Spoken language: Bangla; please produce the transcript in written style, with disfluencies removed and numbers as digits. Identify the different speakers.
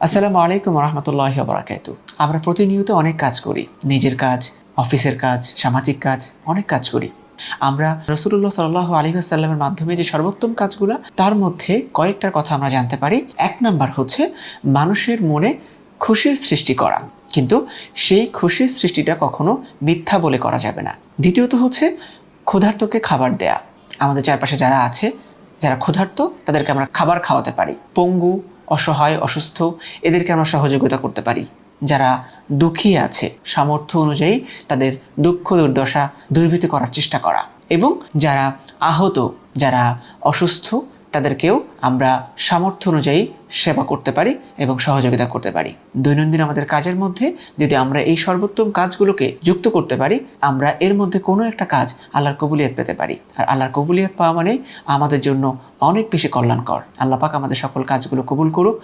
Speaker 1: আসসালামু আলাইকুম রহমতুল্লাহি ওয়া বারাকাতুহু। আমরা প্রতিনিয়ত অনেক কাজ করি, নিজের কাজ, অফিসের কাজ, সামাজিক কাজ, অনেক কাজ করি। আমরা রাসূলুল্লাহ সাল্লাল্লাহু আলাইহি ওয়াসাল্লামের মাধ্যমে যে সর্বোত্তম কাজগুলো, তার মধ্যে কয়েকটার কথা আমরা জানতে পারি। এক নাম্বার হচ্ছে মানুষের মনে খুশির সৃষ্টি করা, কিন্তু সেই খুশির সৃষ্টিটা কখনো মিথ্যা বলে করা যাবে না। দ্বিতীয়ত হচ্ছে ক্ষুধার্তকে খাবার দেয়া। আমাদের চারপাশে যারা আছে, যারা ক্ষুধার্ত, তাদেরকে আমরা খাবার খাওয়াতে পারি। পঙ্গু, অসহায়, অসুস্থ, এদেরকে আমরা সহযোগিতা করতে পারি। যারা দুঃখী আছে, সামর্থ্য অনুযায়ী তাদের দুঃখ দুর্দশা দূরীভূত করার চেষ্টা করা। এবং যারা আহত, যারা অসুস্থ, তাদেরকেও আমরা সামর্থ্য অনুযায়ী সেবা করতে পারি এবং সহযোগিতা করতে পারি। দৈনন্দিন আমাদের কাজের মধ্যে যদি আমরা এই সর্বোত্তম কাজগুলোকে যুক্ত করতে পারি, আমরা এর মধ্যে কোনো একটা কাজ আল্লাহর কবুলিয়ত পেতে পারি। আর আল্লাহর কবুলিয়ত পাওয়া মানে আমাদের জন্য অনেক বেশি কল্যাণকর। আল্লাহ পাক আমাদের সকল কাজগুলো কবুল করুক।